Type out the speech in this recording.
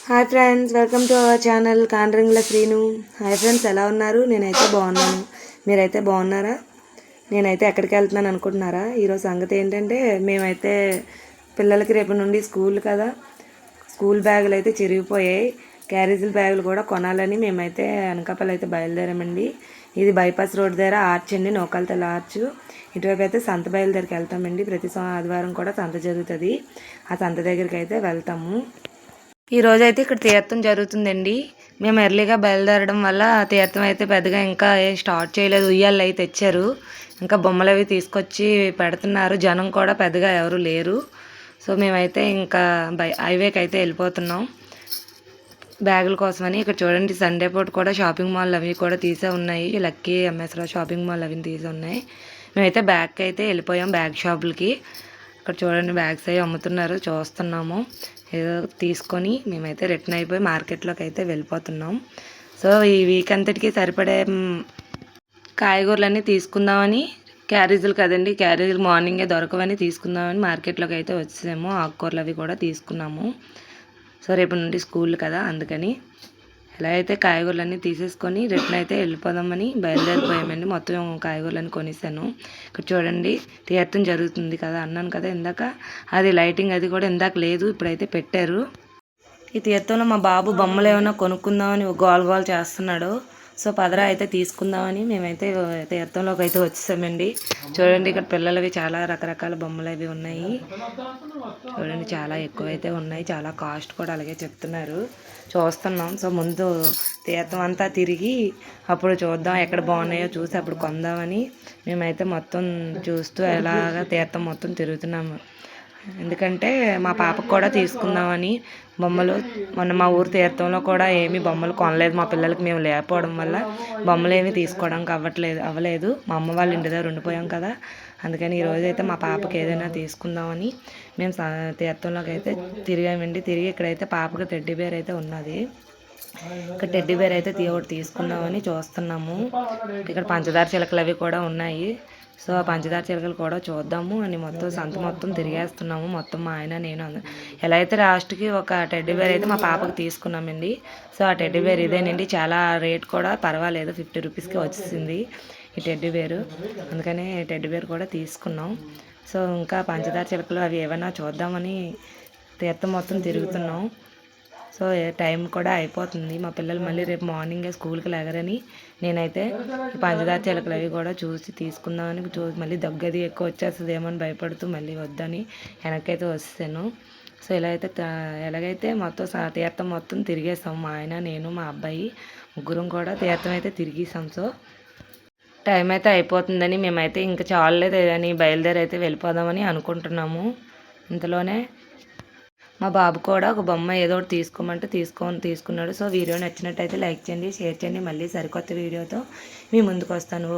Hi friends, welcome to our channel Kandringla Srinu. Hi friends, ఎలా ఉన్నారు? నేనైతే బాగున్నాను. మీరైతే బాగున్నారా? నేనైతే ఎక్కడికి వెళ్తున్నాను అనుకుంటున్నారా? ఈరోజు సంగతి ఏంటంటే మేమైతే పిల్లలకి రేపు నుండి స్కూల్ కదా, స్కూల్ బ్యాగులు అయితే చిరిగిపోయాయి. క్యారేజీల బ్యాగులు కూడా కొనాలని మేమైతే అనకాపల్లి అయితే బయలుదేరామండి. ఇది బైపాస్ రోడ్ దగ్గర ఆర్చ్ అండి, నూకాలతల ఆర్చ్. ఇటువైపు అయితే సంత బయలుదేరికి వెళ్తామండి. ప్రతి ఆదివారం కూడా సంత జరుగుతుంది. ఆ సంత దగ్గరికి అయితే వెళ్తాము. ఈరోజైతే ఇక్కడ తీర్థం జరుగుతుందండి. మేము ఎర్లీగా బయలుదేరడం వల్ల తీర్థం అయితే పెద్దగా ఇంకా స్టార్ట్ చేయలేదు. ఉయ్యాలు అయితే తెచ్చారు, ఇంకా బొమ్మలు అవి తీసుకొచ్చి పెడుతున్నారు. జనం కూడా పెద్దగా ఎవరు లేరు. సో మేమైతే ఇంకా హైవేకి అయితే వెళ్ళిపోతున్నాం బ్యాగుల కోసమని. ఇక్కడ చూడండి, సండే పూట కూడా షాపింగ్ మాల్ అవి కూడా తీసే ఉన్నాయి. లక్కీ ఎంఎస్లో షాపింగ్ మాల్ అవి తీసే ఉన్నాయి. మేమైతే బ్యాగ్కి అయితే వెళ్ళిపోయాం, బ్యాగ్ షాపులకి. ఇక్కడ చూడండి, బ్యాగ్స్ అవి అమ్ముతున్నారు, చూస్తున్నాము. ఏదో తీసుకొని మేమైతే రిటర్న్ అయిపోయి మార్కెట్లోకి అయితే వెళ్ళిపోతున్నాం. సో ఈ వీక్ అంతటికి సరిపడే కాయగూరలన్నీ తీసుకుందామని, క్యారేజీలు కదండి, క్యారేజీలు మార్నింగే దొరకవని తీసుకుందామని మార్కెట్లోకి అయితే వచ్చాము. ఆకుకూరలు అవి కూడా తీసుకున్నాము. సో రేపు నుండి స్కూల్ కదా, అందుకని ఎలా అయితే కాయగూరలన్నీ తీసేసుకొని రిటర్న్ అయితే వెళ్ళిపోదామని బయలుదేరిపోయామండి. మొత్తం కాయగూరలన్నీ కొనేసాను. ఇక్కడ చూడండి, తీర్థం జరుగుతుంది కదా అన్నాను కదా ఇందాక, అది లైటింగ్ అది కూడా ఇందాక లేదు, ఇప్పుడైతే పెట్టారు. ఈ తీర్థంలో మా బాబు బొమ్మలు ఏమైనా కొనుక్కుందామని గోల్ గోల్ చేస్తున్నాడు. సో పదరా అయితే తీసుకుందామని మేమైతే తీర్థంలోకి అయితే వచ్చేసామండి. చూడండి, ఇక్కడ పిల్లలవి చాలా రకరకాల బొమ్మలు అవి ఉన్నాయి. చూడండి, చాలా ఎక్కువైతే ఉన్నాయి, చాలా కాస్ట్ కూడా అలాగే చెప్తున్నారు. చూస్తున్నాం. సో ముందు తీర్థం అంతా తిరిగి అప్పుడు చూద్దాం, ఎక్కడ బాగున్నాయో చూసి అప్పుడు కొందామని మేమైతే మొత్తం చూస్తూ ఎలాగా తీర్థం మొత్తం తిరుగుతున్నాము. ఎందుకంటే మా పాపకు కూడా తీసుకుందామని బొమ్మలు. మొన్న మా ఊరు తీర్థంలో కూడా ఏమీ బొమ్మలు కొనలేదు, మా పిల్లలకి మేము లేకపోవడం వల్ల బొమ్మలు ఏమీ తీసుకోవడానికి అవ్వలేదు. మా అమ్మ వాళ్ళ ఇంటి దగ్గర ఉండిపోయాం కదా, అందుకని ఈరోజు అయితే మా పాపకి ఏదైనా తీసుకుందామని మేము తీర్థంలోకి అయితే తిరిగామండి. తిరిగి ఇక్కడైతే పాపకి టెడ్డీ బేర్ అయితే ఉన్నది. ఇక్కడ టెడ్డీ బేర్ అయితే ఒకటి తీసుకుందామని చూస్తున్నాము. ఇక్కడ పంచదార చిలకలు అవి కూడా ఉన్నాయి. సో ఆ పంచదార చిలకలు కూడా చూద్దాము అని మొత్తం సంత మొత్తం తిరిగేస్తున్నాము. మొత్తం మా ఆయన నేను ఎలా అయితే లాస్ట్కి ఒక టెడ్డీ బేర్ అయితే మా పాపకి తీసుకున్నామండి. సో ఆ టెడ్డీ బేర్ ఇదేనండి, చాలా రేట్ కూడా పర్వాలేదు, 50 రూపీస్కి వచ్చేసింది ఈ టెడ్డీ బేరు. అందుకని టెడ్డీ బేర్ కూడా తీసుకున్నాం. సో ఇంకా పంచదార చిలకలు అవి ఏమైనా చూద్దామని తీర్థం మొత్తం తిరుగుతున్నాం. సో టైం కూడా అయిపోతుంది, మా పిల్లలు మళ్ళీ రేపు మార్నింగే స్కూల్కి లేగరని నేనైతే పంచదార చిలకలు అవి కూడా చూసి తీసుకుందామని మళ్ళీ దగ్గది ఎక్కువ వచ్చేస్తుంది ఏమని భయపడుతూ మళ్ళీ వద్దని వెనక్కైతే వస్తాను. సో ఎలాగైతే మొత్తం తీర్థం మొత్తం తిరిగేసాం. మా ఆయన, నేను, మా అబ్బాయి ముగ్గురం కూడా తీర్థం అయితే తిరిగేసాం. సో టైం అయితే అయిపోతుందని మేమైతే ఇంకా చాలలేదు అని బయలుదేరి అయితే వెళ్ళిపోదామని అనుకుంటున్నాము. ఇంతలోనే మా బాబు కూడా ఒక బొమ్మ ఏదో ఒకటి తీసుకోమంటే తీసుకున్నాడు. సో వీడియో నచ్చినట్టయితే లైక్ చేయండి, షేర్ చేయండి. మళ్ళీ సరికొత్త వీడియోతో మీ ముందుకు వస్తాను.